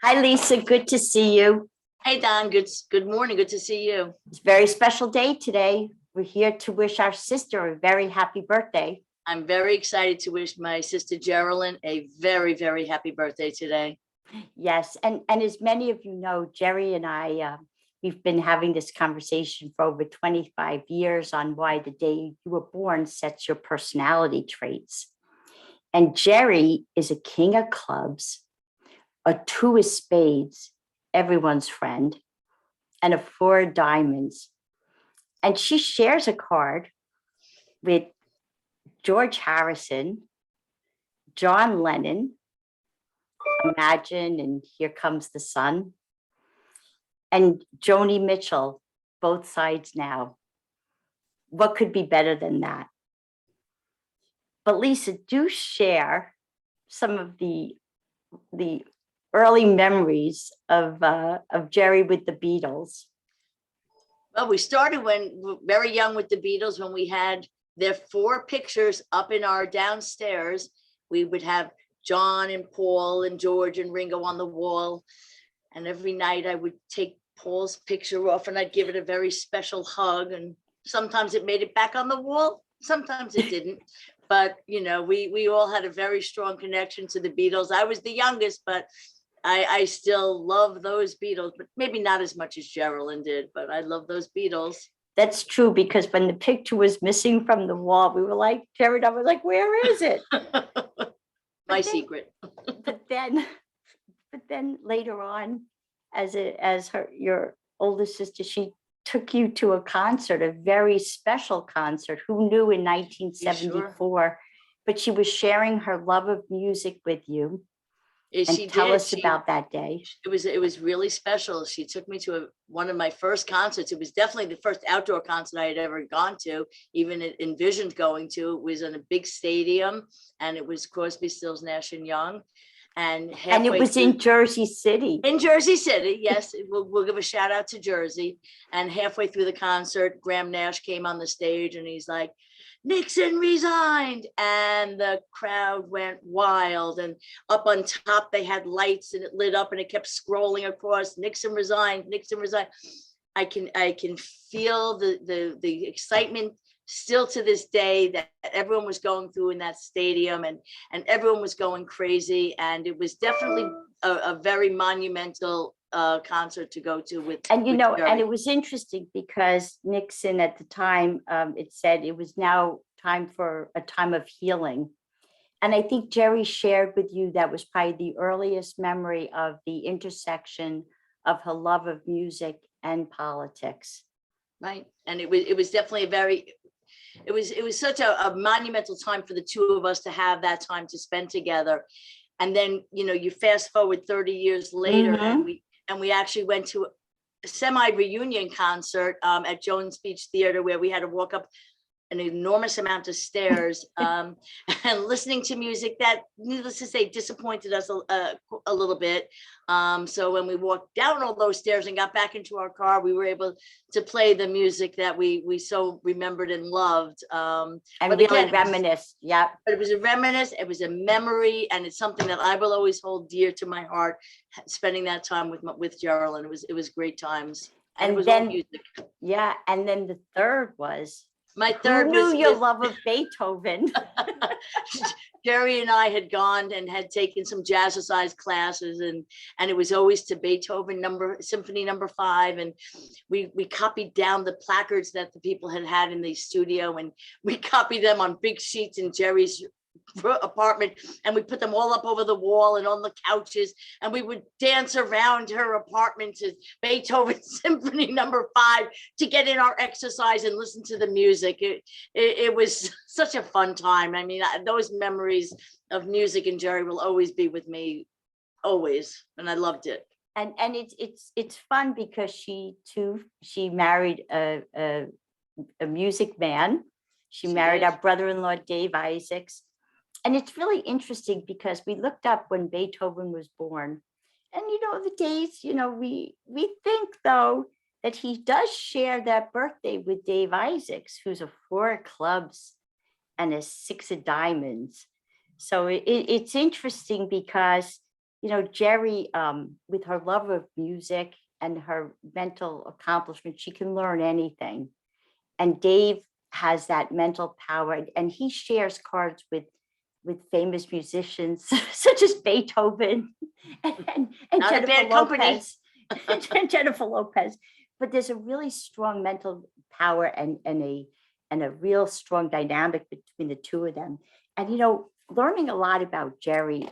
Hi, Lisa. Good to see you. Hey, Don. Good morning. Good to see you. It's a very special day today. We're here to wish our sister a very happy birthday. I'm very excited to wish my sister Geraldine a very, very happy birthday today. Yes, and as many of you know, Jeri and I, we've been having this conversation for over 25 years on why the day you were born sets your personality traits. And Jeri is a king of clubs, a two of spades, everyone's friend, and a four of diamonds. And she shares a card with George Harrison, John Lennon, Imagine, and Here Comes the Sun, and Joni Mitchell, Both Sides Now. What could be better than that? But Lisa, do share some of the early memories of Jeri with the Beatles. Well, we started when very young with the Beatles, when we had their four pictures up in our downstairs. We would have John and Paul and George and Ringo on the wall. And every night I would take Paul's picture off and I'd give it a very special hug. And sometimes it made it back on the wall. Sometimes it didn't. But, you know, we all had a very strong connection to the Beatles. I was the youngest, but I still love those Beatles, but maybe not as much as Geraldine did, but I love those Beatles. That's true, because when the picture was missing from the wall, we were like, Jeri and I were like, where is it? My secret. But then later on, your older sister, she took you to a concert, a very special concert. Who knew in 1974? Sure. But she was sharing her love of music with you. And tell us about that day. It was really special. She took me to one of my first concerts. It was definitely the first outdoor concert I had ever gone to, even envisioned going to. It was in a big stadium, and it was Crosby, Stills, Nash and Young. And it was in Jersey City. In Jersey City, yes. We'll give a shout out to Jersey. And halfway through the concert, Graham Nash came on the stage and he's like, Nixon resigned, and the crowd went wild. And up on top, they had lights and it lit up and it kept scrolling across. Nixon resigned, Nixon resigned. I can feel the excitement still to this day that everyone was going through in that stadium, and everyone was going crazy. And it was definitely a very monumental concert to go to with. And and it was interesting because Nixon at the time, it said it was now time for a time of healing. And I think Jeri shared with you that was probably the earliest memory of the intersection of her love of music and politics. Right. And it was definitely it was such a monumental time for the two of us to have that time to spend together. And then, you fast forward 30 years later, mm-hmm. and we actually went to a semi-reunion concert at Jones Beach Theater, where we had to walk up an enormous amount of stairs and listening to music that, needless to say, disappointed us a little bit. So when we walked down all those stairs and got back into our car, we were able to play the music that we so remembered and loved. And really again, reminisce. Yeah. But it was a reminisce. It was a memory, and it's something that I will always hold dear to my heart. Spending that time with Geraldine, it was great times. And it was then all music. Yeah, and then the third was. My third was your love of Beethoven. Jeri and I had gone and had taken some jazzercise classes, and it was always to Beethoven Symphony number 5. And we copied down the placards that the people had in the studio, and we copied them on big sheets in Jeri's apartment, and we put them all up over the wall and on the couches, and we would dance around her apartment to Beethoven Symphony number 5 to get in our exercise and listen to the music. It was such a fun time. I mean, those memories of music and Jeri will always be with me, always, and I loved it. And it's fun because she married a music man. She married our brother-in-law Dave Isaacs. And it's really interesting because we looked up when Beethoven was born, and the dates, we think though that he does share that birthday with Dave Isaacs, who's a 4 of clubs and a 6 of diamonds. So it's interesting because you know, Jeri, with her love of music and her mental accomplishment, she can learn anything. And Dave has that mental power, and he shares cards with famous musicians such as Beethoven and Not a Jennifer bad company. Lopez and Jennifer Lopez. But there's a really strong mental power and a real strong dynamic between the two of them. And you know, learning a lot about Jeri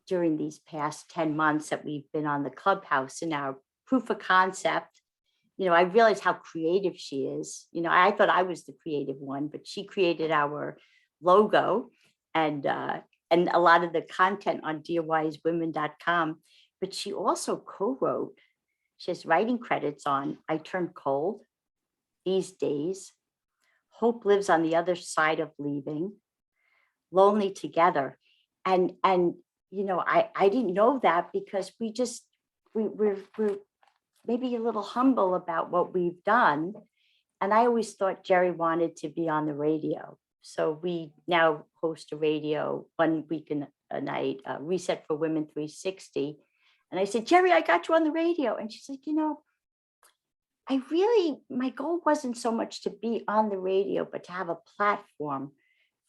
during these past 10 months that we've been on the Clubhouse and our proof of concept, you know, I realized how creative she is. You know, I thought I was the creative one, but she created our logo and a lot of the content on dearwisewomen.com. But she also co-wrote. She has writing credits on I Turned Cold, These Days, Hope Lives on the Other Side of Leaving, Lonely Together. And you know, I didn't know that because we're maybe a little humble about what we've done. And I always thought Jeri wanted to be on the radio. So we now host a radio 1 week a night, Reset for Women 360. And I said, Jeri, I got you on the radio. And she said, you know, my goal wasn't so much to be on the radio, but to have a platform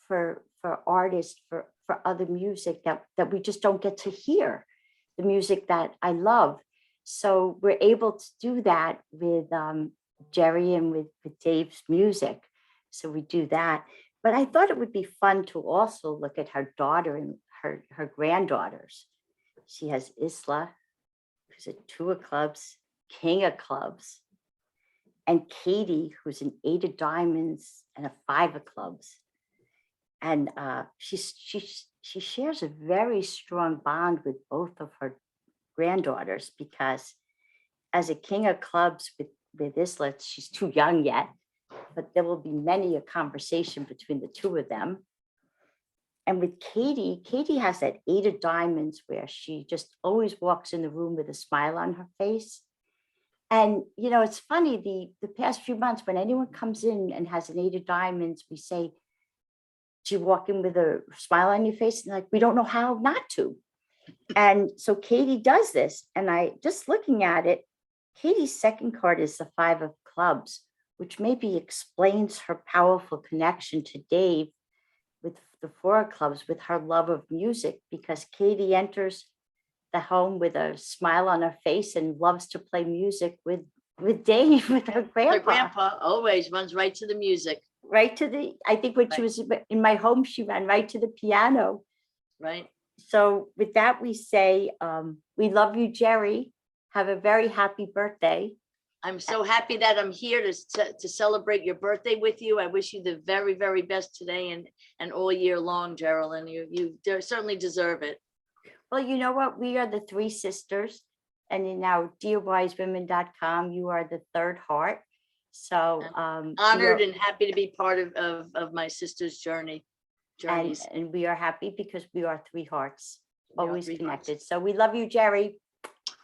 for artists, for other music that we just don't get to hear, the music that I love. So we're able to do that with Jeri and with Dave's music. So we do that. But I thought it would be fun to also look at her daughter and her granddaughters. She has Isla, who's a 2 of clubs, King of clubs, and Katie, who's an 8 of diamonds and a 5 of clubs. And she shares a very strong bond with both of her granddaughters, because as a King of clubs with Isla, she's too young yet, but there will be many a conversation between the two of them. And with Katie has that 8 of diamonds where she just always walks in the room with a smile on her face. And, you know, it's funny, the past few months, when anyone comes in and has an 8 of diamonds, we say, do you walk in with a smile on your face? And like, we don't know how not to. And so Katie does this. And I just looking at it, Katie's second card is the 5 of clubs, which maybe explains her powerful connection to Dave with the 4 of clubs, with her love of music, because Katie enters the home with a smile on her face and loves to play music with Dave, with her grandpa. Her grandpa always runs right to the music. Right to I think when she was in my home, she ran right to the piano. Right. So with that, we say, we love you, Jeri. Have a very happy birthday. I'm so happy that I'm here to celebrate your birthday with you. I wish you the very, very best today and all year long, Geraldine. You certainly deserve it. Well, you know what? We are the 3 sisters. And in our dearwisewomen.com, you are the 3rd heart. So honored and happy to be part of my sister's journeys. And we are happy because we are 3 hearts, always connected. Hearts. So we love you, Jeri.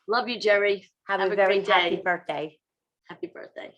Love you, Jeri. Have a very happy birthday. Happy birthday.